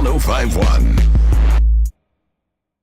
1051.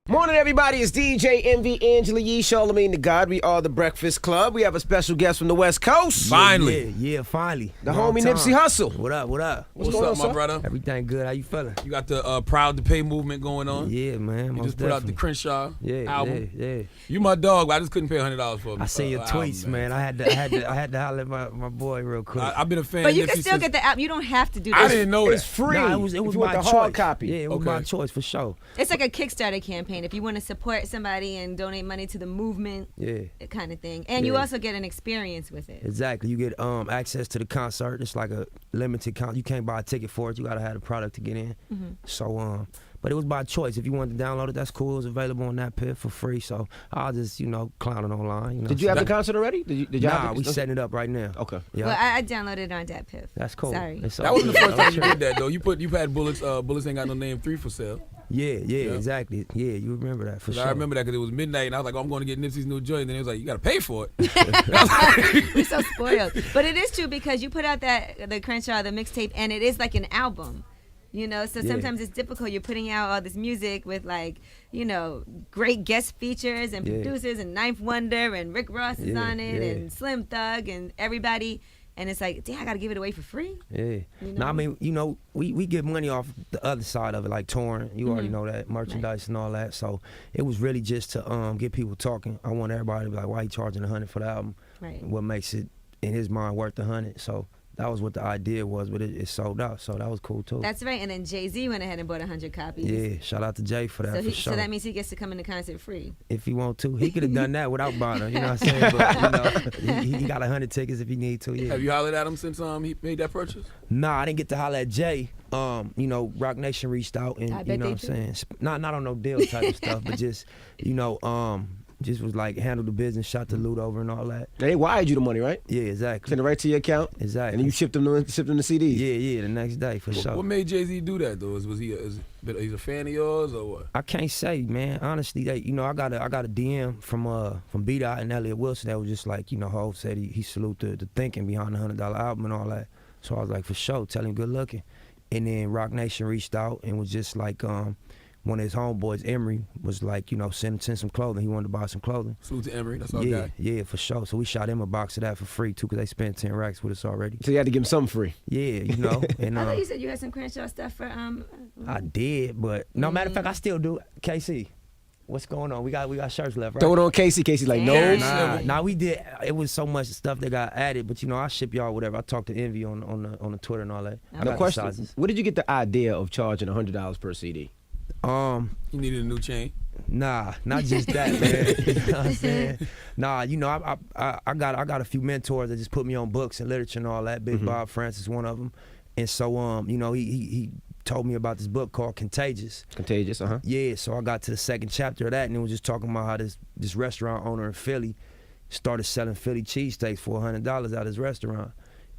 Morning, everybody. It's DJ Envy, Angela Yee, Charlamagne the God. We are the Breakfast Club. We have a special guest from the West Coast. Finally. Yeah, finally. The homie Nipsey Hussle. What up? What's going up, on, my sir? brother? Everything good? How you feeling? You got the Proud to Pay movement going on. Yeah, man. You just put out the Crenshaw album. Yeah. You my dog, but I just couldn't pay $100 for it. I seen your tweets, album, man. I had to holler at my boy real quick. I've been a fan. But you of can Nipsey still since- get the app. You don't have to do that. I didn't know It's that. free. Nah, it was if you my want the choice. hard copy. Yeah, it was Okay. my choice for sure. It's like a Kickstarter campaign. If you want to support somebody and donate money to the movement, Yeah. kind of thing. And you Yeah. also get an experience with it. Exactly. You get access to the concert. It's like a limited concert. You can't buy a ticket for it. You gotta have the product to get in. Mm-hmm. So but it was by choice. If you wanted to download it, that's cool. It was available on that pit for free. So I'll just clown it online. Did you have the concert already? Did you Nah, have we setting it up right now. Okay. Yeah. Well, I downloaded it on Dat Piff. That's cool. Sorry. It's That all wasn't the good. first time you did that though. You had Bullets. Bullets ain't got no name 3 for sale. Yeah, exactly. Yeah, you remember that for sure. I remember that because it was midnight and I was like, oh, I'm going to get Nipsey's new joint. And then it was like, you got to pay for it. We're so spoiled. But it is true because you put out the Crenshaw, the mixtape, and it is like an album. So sometimes it's difficult. You're putting out all this music with great guest features and producers and Ninth Wonder and Rick Ross is on it and Slim Thug and everybody. And it's like, damn, I got to give it away for free? Yeah. No, I mean, we get money off the other side of it, like touring. You already know that, merchandise and all that. So it was really just to get people talking. I want everybody to be like, why he charging $100 for the album? Right. What makes it, in his mind, worth $100? So that was what the idea was, but it sold out. So that was cool, too. That's right. And then Jay-Z went ahead and bought 100 copies. Yeah, shout out to Jay for that, for sure. So that means he gets to come in the concert free. If he want to. He could have done that without buying them, you know what I'm saying? But, he got 100 tickets if he need to, yeah. Have you hollered at him since he made that purchase? Nah, I didn't get to holler at Jay. Rock Nation reached out and, you know what I'm saying? Not on no deal type of stuff, but just, just was like, handle the business, shot the loot over and all that. They wired you the money, right? Yeah, exactly. Send it right to your account? Exactly. And then you shipped them the CDs? Yeah, the next day, for sure. What made Jay-Z do that, though? Was he he's a fan of yours, or what? I can't say, man. Honestly, I got a DM from B-Dot and Elliot Wilson that was just like, Ho said he saluted the thinking behind the $100 album and all that. So I was like, for sure, tell him good looking. And then Rock Nation reached out and was just like, one of his homeboys, Emery, was like, send some clothing. He wanted to buy some clothing. Salute to Emery, that's our guy. Yeah, for sure. So we shot him a box of that for free, too, because they spent 10 racks with us already. So you had to give him something free? Yeah, And I thought you said you had some Crenshaw stuff for... I did, but no matter of fact, I still do. KC, what's going on? We got shirts left, right? Throw it on Casey. Casey's like, no. Nah, we did. It was so much stuff that got added, but I ship y'all whatever. I talked to Envy on the Twitter and all that. No question. Where did you get the idea of charging $100 per CD? You needed a new chain? Nah, not just that, man. You know what I'm saying? Nah, I got a few mentors that just put me on books and literature and all that. Big Bob Francis, one of them. And so, he told me about this book called Contagious. Contagious, uh-huh. Yeah, so I got to the second chapter of that, and it was just talking about how this restaurant owner in Philly started selling Philly cheesesteaks for $100 out of his restaurant.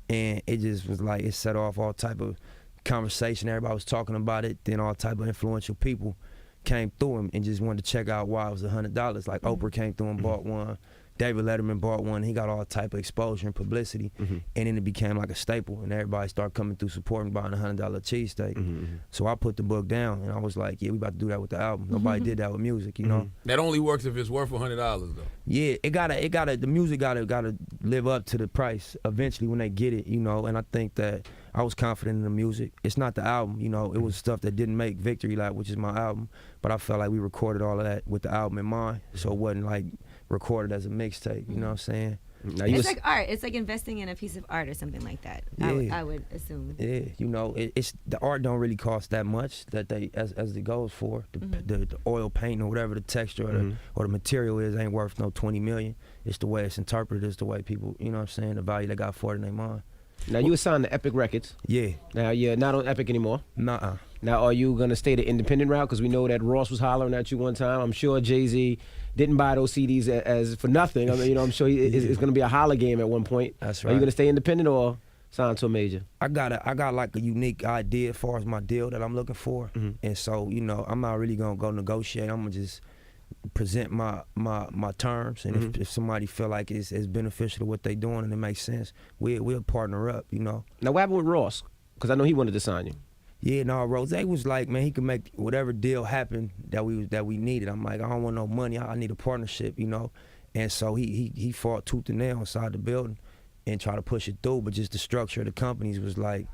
And it just was like, it set off all type of conversation. Everybody was talking about it. Then all type of influential people came through him and just wanted to check out why it was $100. Like Oprah came through and bought one. David Letterman bought one. He got all type of exposure and publicity, and then it became like a staple, and everybody started coming through supporting, buying a $100 cheesesteak. So I put the book down, and I was like, yeah, we about to do that with the album. Nobody did that with music, That only works if it's worth $100, though. Yeah, the music gotta live up to the price eventually when they get it, and I think that I was confident in the music. It's not the album, it was stuff that didn't make Victory Lap, which is my album, but I felt like we recorded all of that with the album in mind, so it wasn't like recorded as a mixtape, you know what I'm saying? Now it's like art. It's like investing in a piece of art or something like that. Yeah. I would assume. Yeah, it's the art don't really cost that much that they as it goes for the oil paint or whatever the texture or the material ain't worth no 20 million. It's the way it's interpreted. It's the way people, you know what I'm saying, the value they got for it in their mind. Now you were signed to Epic Records. Yeah. Now you're not on Epic anymore. Nuh-uh. Now are you gonna stay the independent route? Because we know that Ross was hollering at you one time. I'm sure Jay-Z didn't buy those CDs as for nothing. I mean, I'm sure it's going to be a holler game at one point. That's right. Are you going to stay independent or sign to a major? I got like a unique idea as far as my deal that I'm looking for, and so I'm not really gonna go negotiate. I'm gonna just present my terms, and if somebody feel like it's beneficial to what they doing and it makes sense, we'll partner up. Now what happened with Ross? Because I know he wanted to sign you. Yeah, no, Rose was like, man, he could make whatever deal happen that we needed. I'm like, I don't want no money. I need a partnership, you know. And so he fought tooth and nail inside the building and tried to push it through. But just the structure of the companies was like,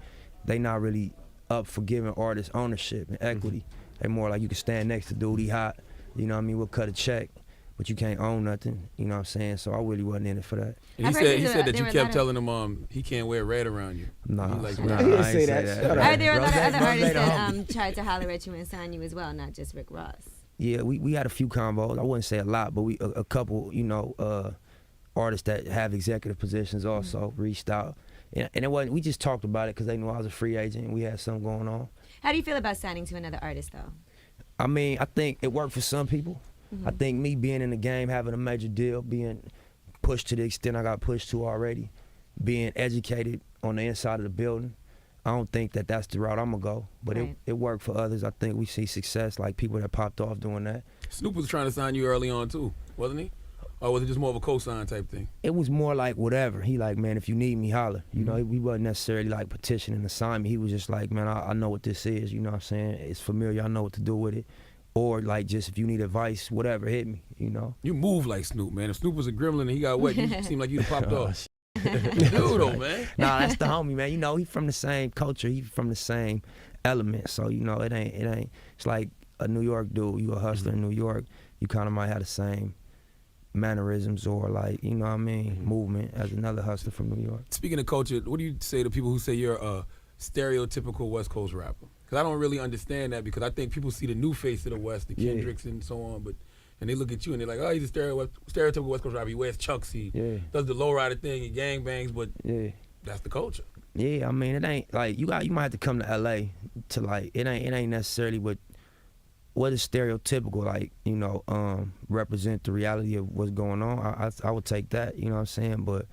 they not really up for giving artists ownership and equity. They more like, you can stand next to dude, he hot. You know what I mean? We'll cut a check, but you can't own nothing. You know what I'm saying? So I really wasn't in it for that. And he said that you kept telling him he can't wear red around you. Nah, He like, He didn't say that. Shut up. There were a lot of other Rose artists made that tried to holler at you and sign you as well, not just Rick Ross. Yeah, we had a few combos. I wouldn't say a lot, but we a couple, you know, artists that have executive positions also reached out. And it wasn't, we just talked about it because they knew I was a free agent and we had something going on. How do you feel about signing to another artist, though? I mean, I think it worked for some people. I think me being in the game, having a major deal, being pushed to the extent I got pushed to already, being educated on the inside of the building, I don't think that that's the route I'm going to go. But it worked for others. I think we see success, like people that popped off doing that. Snoop was trying to sign you early on too, wasn't he? Or was it just more of a co-sign type thing? It was more like whatever. He like, man, if you need me, holler. You know, he wasn't necessarily like petitioning to sign me. He was just like, man, I know what this is. You know what I'm saying? It's familiar. I know what to do with it. Or like just if you need advice, whatever, hit me, you know? You move like Snoop, man. If Snoop was a gremlin and he got wet, you seem like you'd have popped off. Dude, though, man. Nah, that's the homie, man. You know, he from the same culture. He from the same element. So, you know, it ain't. It's like a New York dude. You a hustler in New York. You kind of might have the same mannerisms or like, you know what I mean, movement as another hustler from New York. Speaking of culture, what do you say to people who say you're a stereotypical West Coast rapper? Because I don't really understand that, because I think people see the new face of the West, the Kendricks and so on, and they look at you and they're like, oh, he's a stereotypical West Coast rapper. He wears Chucks, he does the lowrider thing, he gang bangs, but that's the culture. Yeah, I mean, it ain't like you might have to come to LA to like it ain't necessarily what is stereotypical, like, you know, represent the reality of what's going on. I would take that, you know what I'm saying? But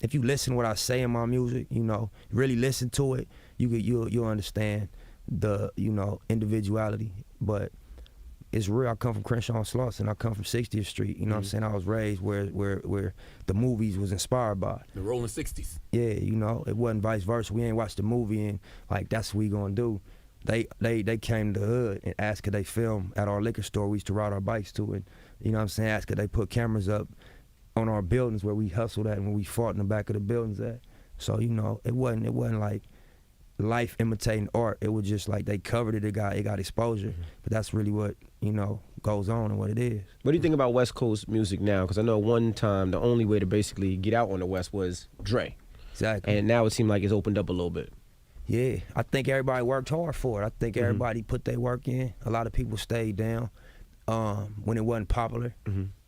if you listen to what I say in my music, you know, really listen to it, you'll understand the, you know, individuality. But it's real. I come from Crenshaw and Slauson. I come from 60th Street. You know what I'm saying? I was raised where the movies was inspired by. The rolling 60s. Yeah, you know, it wasn't vice versa. We ain't watched the movie and like that's what we gonna do. They came to the hood and asked could they film at our liquor store we used to ride our bikes to, and you know what I'm saying, asked could they put cameras up on our buildings where we hustled at and when we fought in the back of the buildings at. So, you know, it wasn't like life imitating art. It was just like they covered it, it got exposure. But that's really what, you know, goes on and what it is. What do you think about West Coast music now? Because I know one time the only way to basically get out on the West was Dre. Exactly. And now it seems like it's opened up a little bit. Yeah, I think everybody worked hard for it. I think everybody put their work in. A lot of people stayed down when it wasn't popular.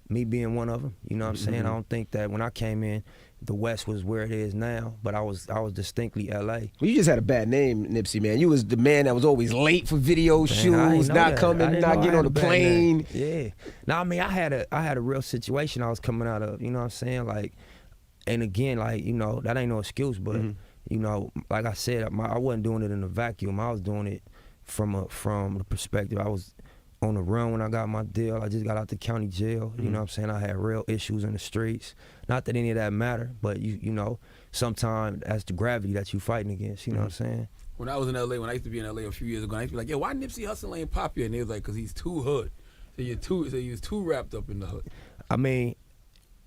Me being one of them, you know what I'm saying? I don't think that when I came in, the West was where it is now, but I was distinctly L.A. Well, you just had a bad name, Nipsey, man. You was the man that was always late for video shoots, not coming, not getting on the plane. Yeah. Now, I mean, I had a real situation I was coming out of, you know what I'm saying? Like, and again, like, you know, that ain't no excuse, but, you know, like I said, I wasn't doing it in a vacuum. I was doing it from the perspective. I was on the run when I got my deal. I just got out the county jail. You know what I'm saying? I had real issues in the streets. Not that any of that matter, but you know, sometimes that's the gravity that you fighting against. You know what I'm saying? When I was in LA, when I used to be in LA a few years ago, I used to be like, yeah, why Nipsey Hussle ain't popular? And they was like, because he's too hood. So he was too wrapped up in the hood. I mean,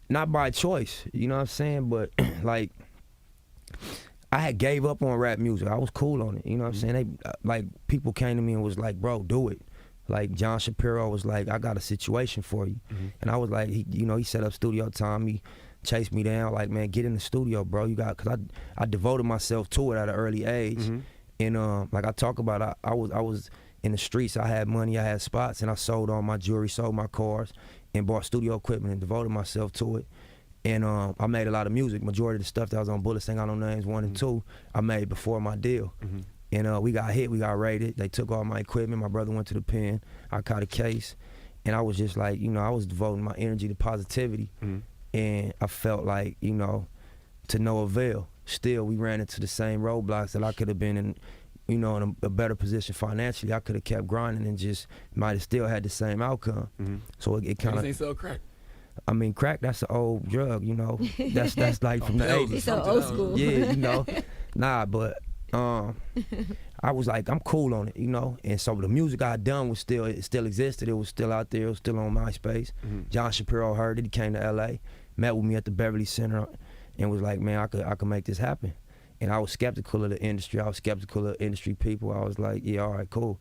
not by choice. You know what I'm saying? But like, I had gave up on rap music. I was cool on it. You know what I'm saying? Like, people came to me and was like, bro, do it. Like, John Shapiro was like, I got a situation for you. And I was like, he set up studio time. He chased me down, like, man, get in the studio, bro. Because I devoted myself to it at an early age. And like I talk about, I was in the streets. I had money, I had spots, and I sold all my jewelry, sold my cars, and bought studio equipment and devoted myself to it. And I made a lot of music. Majority of the stuff that was on Bullets Ain't Got No Names 1 and 2, I made before my deal. And we got hit, we got raided. They took all my equipment. My brother went to the pen. I caught a case. And I was just like, you know, I was devoting my energy to positivity. And I felt like, you know, to no avail. Still, we ran into the same roadblocks that I could have been in, you know, in a better position financially. I could have kept grinding and just might have still had the same outcome. So it kind of. They sell crack. I mean, crack, that's an old drug, you know. That's like from the 80s. It's so old school. Yeah, you know. Nah, but I was like, I'm cool on it, you know. And so the music I had done was it still existed. It was still out there. It was still on MySpace. John Shapiro heard it. He came to LA, met with me at the Beverly Center, and was like, man, I could make this happen. And I was skeptical of the industry. I was skeptical of industry people. I was like, yeah, all right, cool.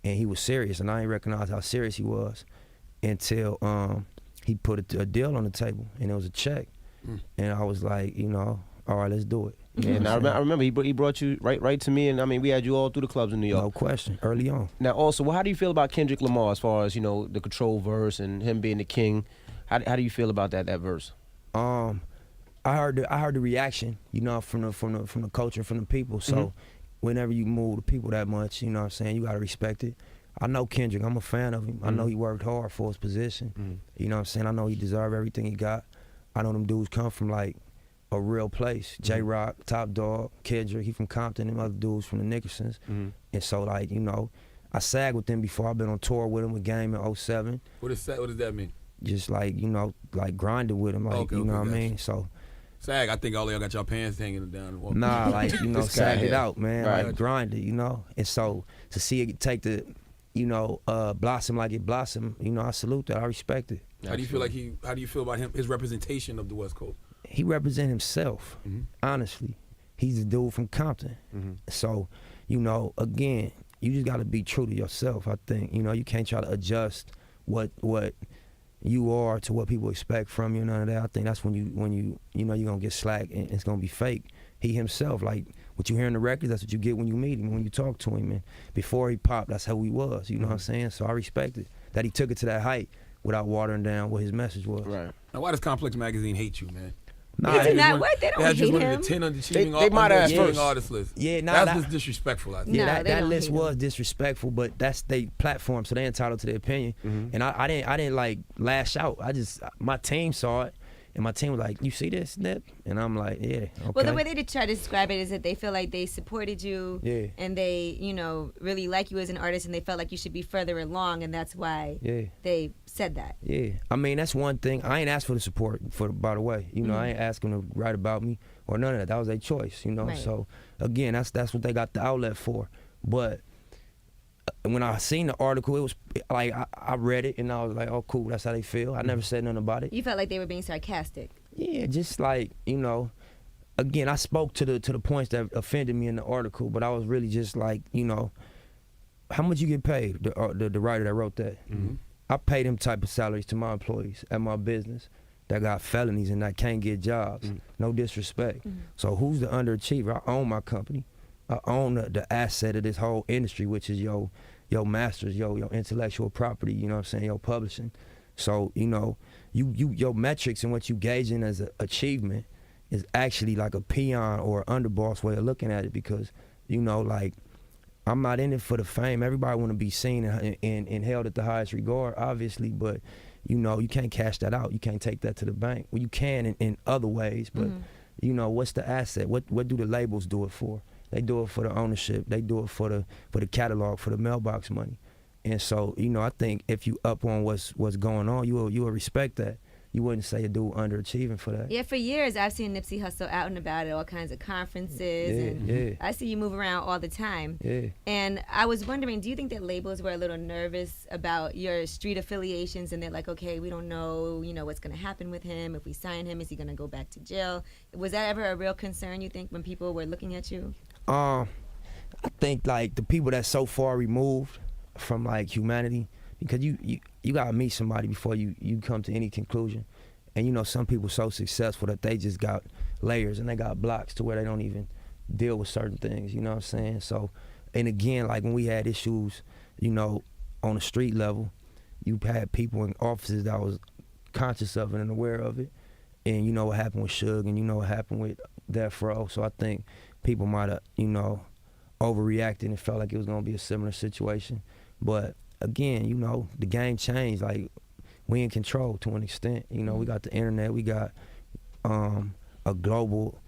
And he was serious, and I didn't recognize how serious he was until he put a deal on the table, and it was a check. And I was like, you know, all right, let's do it. Yeah, and I remember he brought you right to me, and I mean, we had you all through the clubs in New York. No question, early on. Now, also, how do you feel about Kendrick Lamar as far as, you know, the control verse and him being the king? How do you feel about that verse? I heard the reaction, you know, from the culture, from the people. So whenever you move the people that much, you know what I'm saying, you gotta respect it. I know Kendrick, I'm a fan of him. I know he worked hard for his position. You know what I'm saying? I know he deserved everything he got. I know them dudes come from like a real place. J-Rock, Top Dog, Kendrick, he from Compton, and other dudes from the Nickersons. And so like, you know, I sagged with them before. I've been on tour with him with Game in 07. What does that mean? Just like, you know, like grinding with him, like, you know what I mean? So sag, I think all of y'all got y'all pants hanging down. Nah, like, you know, sag it out, man. Right. Like grind it, you know? And so to see it take the, you know, blossom like it blossomed, you know, I salute that. I respect it. How do you feel about him, his representation of the West Coast? He represents himself, honestly. He's a dude from Compton. So, you know, again, you just gotta be true to yourself, I think. You know, you can't try to adjust what you are to what people expect from you, none of that. I think that's when you know you're gonna get slack and it's gonna be fake. He himself, like what you hear in the records, that's what you get when you meet him, when you talk to him. And before he popped, that's how he was, you know what I'm saying? So I respect it, that he took it to that height without watering down what his message was. Right. Now, why does Complex Magazine hate you, man? Nah, It's not what they don't That's just hate one him. of the 10 They might have underachieving first. artist list. Yeah, nah, that's just disrespectful, I think. Yeah, No, they that don't list hate him. was disrespectful, but that's their platform, so they entitled to their opinion. And I didn't like lash out. My team saw it, and my team was like, "You see this, Nip?" And I'm like, "Yeah, okay." Well, the way they try to describe it is that they feel like they supported you, Yeah. and they, you know, really like you as an artist, and they felt like you should be further along, and that's why they said that. Yeah, I mean, that's one thing. I ain't asked for the support, by the way. You know, I ain't asking them to write about me or none of that. That was their choice, you know. Right. So, again, that's what they got the outlet for. But when I seen the article, it was like I read it and I was like, oh, cool, that's how they feel. I never said nothing about it. You felt like they were being sarcastic. Yeah, just like, you know, again, I spoke to the points that offended me in the article, but I was really just like, you know, how much you get paid, the writer that wrote that? I pay them type of salaries to my employees at my business that got felonies and that can't get jobs. No disrespect. So who's the underachiever? I own my company. I own the asset of this whole industry, which is your masters, your intellectual property, you know what I'm saying, your publishing. So, you know, your metrics and what you gauging as an achievement is actually like a peon or underboss way of looking at it, because, you know, like, I'm not in it for the fame. Everybody want to be seen and held at the highest regard, obviously, but, you know, you can't cash that out. You can't take that to the bank. Well, you can in other ways, but, you know, what's the asset? What do the labels do it for? They do it for the ownership. They do it for the catalog, for the mailbox money. And so, you know, I think if you up on what's going on, you will respect that. You wouldn't say a dude underachieving for that. Yeah, for years I've seen Nipsey Hussle out and about at all kinds of conferences. And I see you move around all the time. Yeah. And I was wondering, do you think that labels were a little nervous about your street affiliations, and they're like, okay, we don't know, you know, what's going to happen with him. If we sign him, is he going to go back to jail? Was that ever a real concern, you think, when people were looking at you? I think like the people that's so far removed from like humanity, because you gotta meet somebody before you come to any conclusion. And you know, some people so successful that they just got layers and they got blocks to where they don't even deal with certain things, you know what I'm saying? So, and again, like when we had issues, you know, on the street level, you had people in offices that was conscious of it and aware of it. And you know what happened with Suge, and you know what happened with Death Row. So I think people might have, you know, overreacted and felt like it was gonna be a similar situation. But again, you know, the game changed. Like, we in control to an extent. You know, we got the internet, we got a global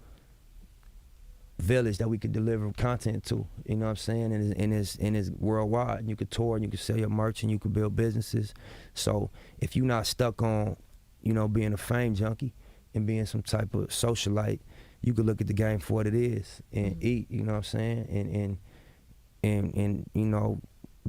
village that we could deliver content to. You know what I'm saying? And it's worldwide. And you could tour, and you could sell your merch, and you could build businesses. So if you're not stuck on, you know, being a fame junkie and being some type of socialite, you could look at the game for what it is and eat, you know what I'm saying, and you know,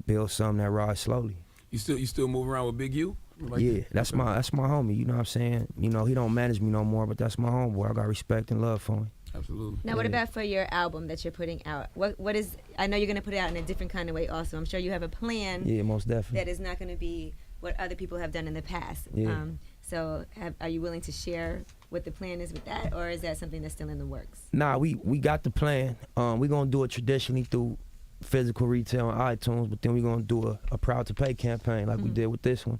build something that rides slowly. You still move around with Big U? Like yeah, that's my homie. You know what I'm saying? You know, he don't manage me no more, but that's my homeboy. I got respect and love for him. Absolutely. Now, what about for your album that you're putting out? What is? I know you're gonna put it out in a different kind of way. Also, I'm sure you have a plan. Yeah, most definitely. That is not gonna be what other people have done in the past. Yeah. So, are you willing to share what the plan is with that, or is that something that's still in the works? Nah, we got the plan. We're gonna do it traditionally through physical retail on iTunes, but then we're gonna do a Proud to Pay campaign like we did with this one.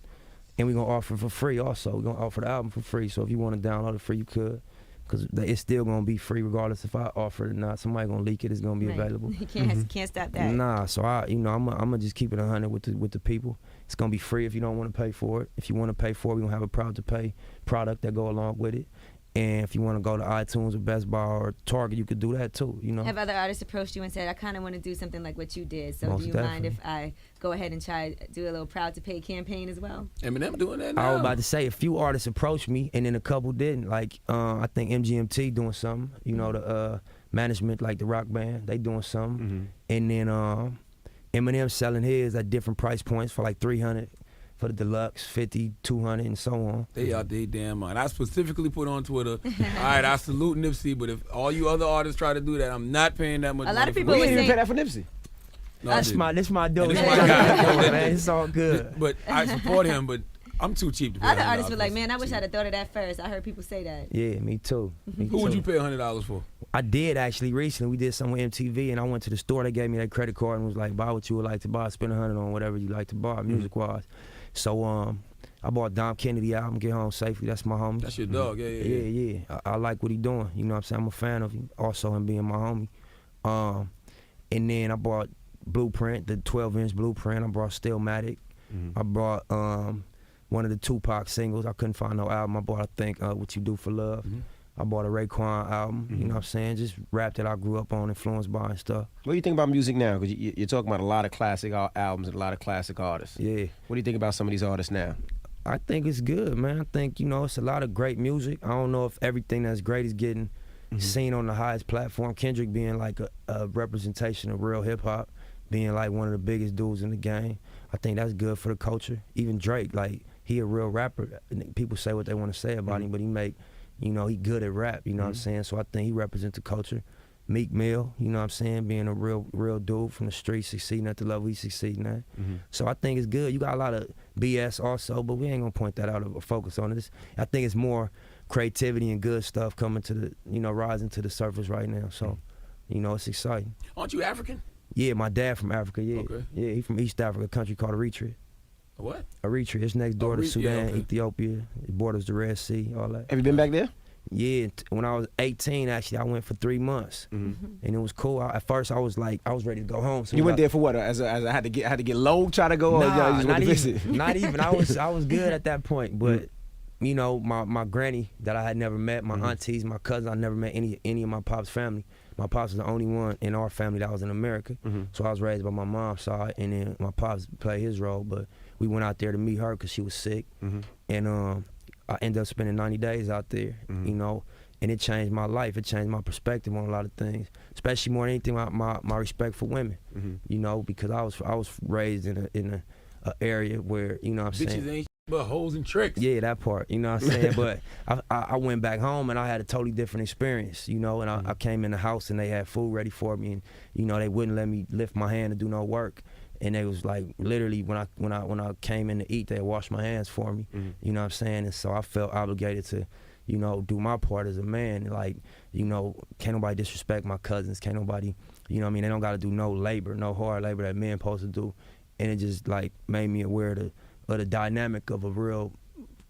And we're gonna offer it for free also. We're gonna offer the album for free. So if you wanna download it free, you could. Because it's still gonna be free regardless if I offer it or not. Somebody gonna leak it, it's gonna be available. You can't stop that. Nah, so I'm gonna just keep it 100 with the people. It's gonna be free if you don't wanna pay for it. If you wanna pay for it, we're gonna have a Proud to Pay product that go along with it. And if you want to go to iTunes or Best Buy or Target, you could do that too, you know. Have other artists approached you and said, I kind of want to do something like what you did, so Most do you mind if I go ahead and try to do a little Proud to Pay campaign as well? Eminem doing that now. I was about to say, a few artists approached me, and then a couple didn't. Like, I think MGMT doing something, you know, the management, like the rock band, they doing something. And then Eminem selling his at different price points for like $300. For the deluxe, 50, 200, and so on. They out there damn mind. I specifically put on Twitter, all right, I salute Nipsey, but if all you other artists try to do that, I'm not paying that much. A lot of people We would didn't even say pay that for Nipsey. No, This my dude. This my guy. Man, it's all good. But I support him, but I'm too cheap to pay other $100 artists were like, for man, I wish cheap. I'd have thought of that first. I heard people say that. Yeah, me too. Who would you pay $100 for? I did actually recently. We did something with MTV, and I went to the store. They gave me that credit card and was like, buy what you would like to buy. Spend $100 on whatever you like to buy, music-wise. So I bought Dom Kennedy album, Get Home Safely. That's my homie. That's your dog, yeah. I like what he doing. You know what I'm saying? I'm a fan of him. Also him being my homie. And then I bought Blueprint, the 12-inch Blueprint. I brought Stillmatic. I brought one of the Tupac singles. I couldn't find no album. I bought, I think, What You Do for Love. I bought a Raekwon album, you know what I'm saying? Just rap that I grew up on, influenced by and stuff. What do you think about music now? Because you're talking about a lot of classic albums and a lot of classic artists. Yeah. What do you think about some of these artists now? I think it's good, man. I think, you know, it's a lot of great music. I don't know if everything that's great is getting seen on the highest platform. Kendrick being like a representation of real hip-hop, being like one of the biggest dudes in the game. I think that's good for the culture. Even Drake, like, he a real rapper. People say what they want to say about him, but he make... You know, he good at rap, you know what I'm saying? So I think he represents the culture. Meek Mill, you know what I'm saying? Being a real dude from the streets, succeeding at the level he's succeeding at. So I think it's good. You got a lot of BS also, but we ain't gonna point that out or focus on it. I think it's more creativity and good stuff coming to the, you know, rising to the surface right now. So, you know, it's exciting. Aren't you African? Yeah, my dad from Africa, yeah. Okay. Yeah, he from East Africa, a country called Eritrea. What? Eritrea, it's next door to Sudan, okay. Ethiopia. It borders the Red Sea, all that. Have you been back there? Yeah, when I was 18, actually, I went for 3 months, and it was cool. At first, I was like, I was ready to go home. So You went there for what? As I had to get low, try to go, or you just went to visit? Not even. I was good at that point, but you know, my granny that I had never met, my aunties, my cousins, I never met any of my pop's family. My pops was the only one in our family that was in America, so I was raised by my mom's side, and then my pops played his role, but we went out there to meet her because she was sick, and I ended up spending 90 days out there, you know, and it changed my life. It changed my perspective on a lot of things, especially more than anything, my respect for women, you know, because I was raised in a area where, you know what I'm saying? Bitches ain't but hoes and tricks. Yeah, that part, you know what I'm saying? But I went back home and I had a totally different experience, you know, and I came in the house and they had food ready for me, and, you know, they wouldn't let me lift my hand and do no work. And they was like, literally, when I came in to eat, they washed my hands for me, you know what I'm saying? And so I felt obligated to, you know, do my part as a man. Like, you know, can't nobody disrespect my cousins, can't nobody, you know what I mean? They don't got to do no labor, no hard labor that men supposed to do. And it just, like, made me aware of the dynamic of a real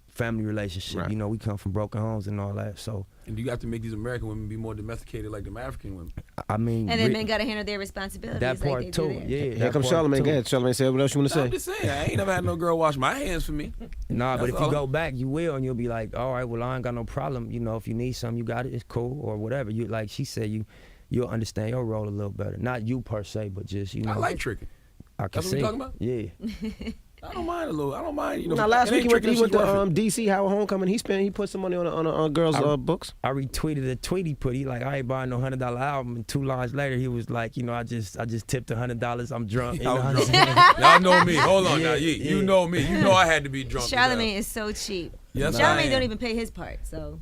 family relationship. Right. You know, we come from broken homes and all that, so. And you have to make these American women be more domesticated like them African women. I mean, And then men got to handle their responsibilities. that part like they do too, theirs. yeah. Here that comes part Charlamagne. too. Go ahead, Charlamagne. Say what else you want to I'm say. just saying, I ain't never had no girl wash my hands for me. Nah, but That's if you all. go back, you will, and you'll be like, all right, well, I ain't got no problem. You know, if you need something, you got it, it's cool, or whatever. You, like she said, you'll understand your role a little better. Not you per se, but just, you know. I like tricking. I can That's what we see. talking about? Yeah. I don't mind a little. I don't mind. You know. Now last it week ain't he went tricking to if she DC Howard Homecoming. He put some money on girls' books. I retweeted a tweet he put. He like, I ain't buying no $100 album. And 2 lines later, he was like, you know, I just tipped $100. I'm drunk. You know what I'm saying? Y'all know me. Hold on Yeah, now. You know me. You know I had to be drunk. Charlamagne is so cheap. Yes, Charlamagne don't even pay his part, so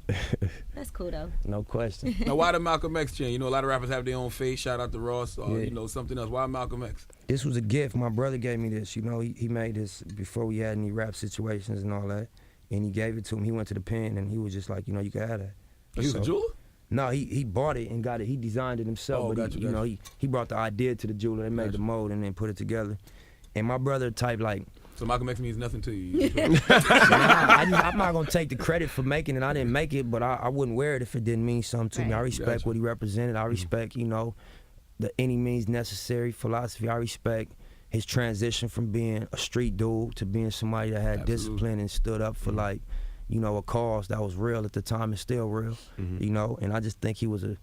that's cool though. No question. Now, why the Malcolm X chain? You know, a lot of rappers have their own face. Shout out to Ross or, you know, something else. Why Malcolm X? This was a gift. My brother gave me this. You know, he made this before we had any rap situations and all that. And he gave it to him. He went to the pen and he was just like, you know, you can have that. He was a jeweler? No, he bought it and got it. He designed it himself. Oh, but gotcha, you know, he brought the idea to the jeweler. They made the mold and then put it together. And my brother type like, so Malcolm X means nothing to you. I'm not gonna take the credit for making it. I didn't make it, but I wouldn't wear it if it didn't mean something to me. I respect what he represented. I respect, you know, the any means necessary philosophy. I respect his transition from being a street dude to being somebody that had discipline and stood up for like, you know, a cause that was real at the time and still real. You know, and I just think he was a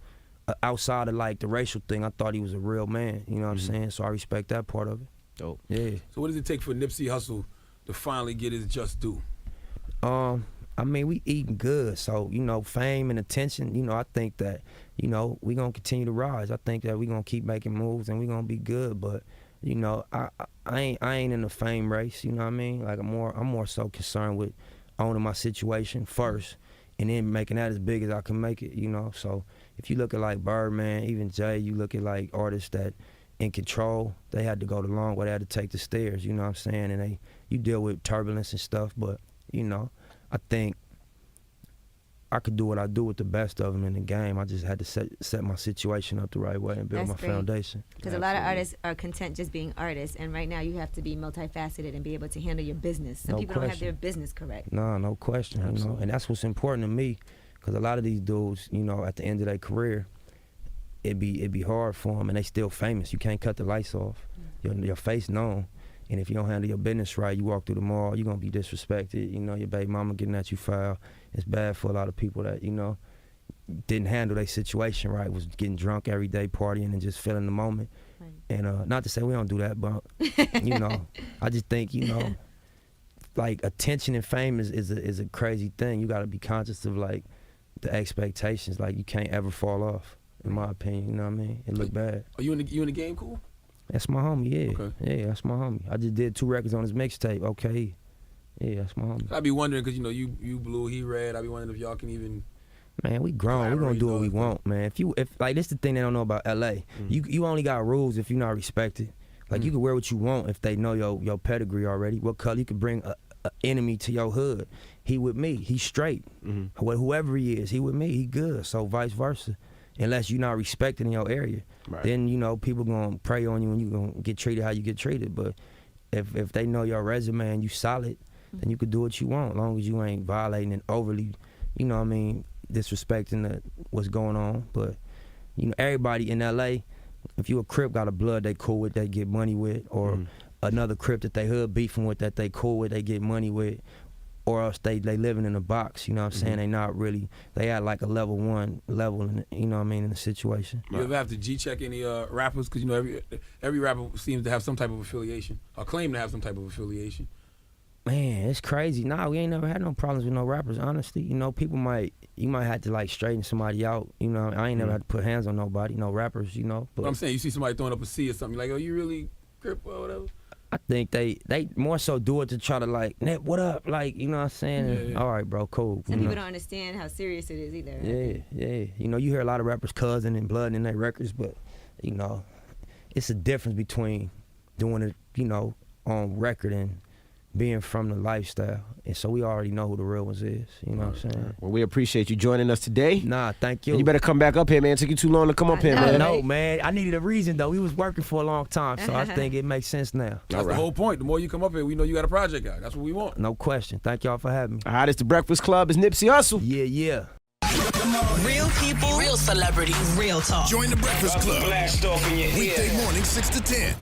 outside of like the racial thing. I thought he was a real man. You know what I'm saying? So I respect that part of it. Dope. Yeah. So what does it take for Nipsey Hussle to finally get his just due? I mean, we eating good, so, you know, fame and attention, you know, I think that, you know, we gonna continue to rise. I think that we gonna keep making moves and we gonna be good, but, you know, I ain't in the fame race, you know what I mean? Like, I'm more so concerned with owning my situation first and then making that as big as I can make it, you know? So if you look at like Birdman, even Jay, you look at like artists that in control, they had to go the long way, they had to take the stairs, you know what I'm saying? And you deal with turbulence and stuff, but, you know, I think I could do what I do with the best of them in the game. I just had to set my situation up the right way and build my foundation. Because a lot of artists are content just being artists, and right now you have to be multifaceted and be able to handle your business. Some people don't have their business correct. No question. You know? And that's what's important to me, because a lot of these dudes, you know, at the end of their career, it'd be hard for them, and they still famous. You can't cut the lights off. Your face known. And if you don't handle your business right, you walk through the mall, you're going to be disrespected. You know, your baby mama getting at you foul. It's bad for a lot of people that, you know, didn't handle their situation right, was getting drunk every day, partying and just feeling the moment. Right. And not to say we don't do that, but, you know, I just think, you know, like attention and fame is a crazy thing. You got to be conscious of, like, the expectations. Like, you can't ever fall off, in my opinion, you know what I mean? It look bad. Are you in the game cool? That's my homie, yeah. Okay. Yeah, that's my homie. I just did 2 records on his mixtape, okay. Yeah, that's my homie. I be wondering, because, you know, you blue, he red. I be wondering if y'all can even... Man, we grown. We gonna do what we want, man. If like, this the thing they don't know about L.A. You only got rules if you're not respected. Like, you can wear what you want if they know your pedigree already. What color? You can bring a enemy to your hood. He with me. He straight. Whoever he is, he with me. He good. So vice versa. Unless you're not respected in your area, then, you know, people gonna prey on you and you gonna get treated how you get treated. But if they know your resume and you solid, then you can do what you want, as long as you ain't violating and overly, you know what I mean, disrespecting what's going on. But, you know, everybody in L.A., if you a Crip got a blood they cool with, they get money with, or another Crip that they hood beefing with that they cool with, they get money with, or else they living in a box, you know what I'm saying? They not really, they at like a level 1 level, you know what I mean, in the situation. You ever have to G-check any rappers? Because, you know, every rapper seems to have some type of affiliation, or claim to have some type of affiliation. Man, it's crazy. Nah, we ain't never had no problems with no rappers, honestly. You know, you might have to like straighten somebody out, you know. I ain't never had to put hands on nobody, no rappers, you know. But I'm saying, you see somebody throwing up a C or something, you're like, oh, you really Crip or whatever? I think they more so do it to try to like, Nip, what up? Like, you know what I'm saying? Yeah. All right, bro, cool. Some people don't understand how serious it is either. Right? Yeah. You know, you hear a lot of rappers cousin and blood in their records, but, you know, it's a difference between doing it, you know, on record and being from the lifestyle. And so we already know who the real ones is, you know what I'm saying? Well, we appreciate you joining us today. Nah, thank you. And you better come back up here, man. It took you too long to come up here, man. No, man. I needed a reason, though. We was working for a long time, so I think it makes sense now. That's the whole point. The more you come up here, we know you got a project out. That's what we want. No question. Thank y'all for having me. All right, it's The Breakfast Club. It's Nipsey Hussle. Yeah. Real people, real celebrities, real talk. Join The Breakfast Club. Blast off in your ear. Weekday morning, 6 to 10.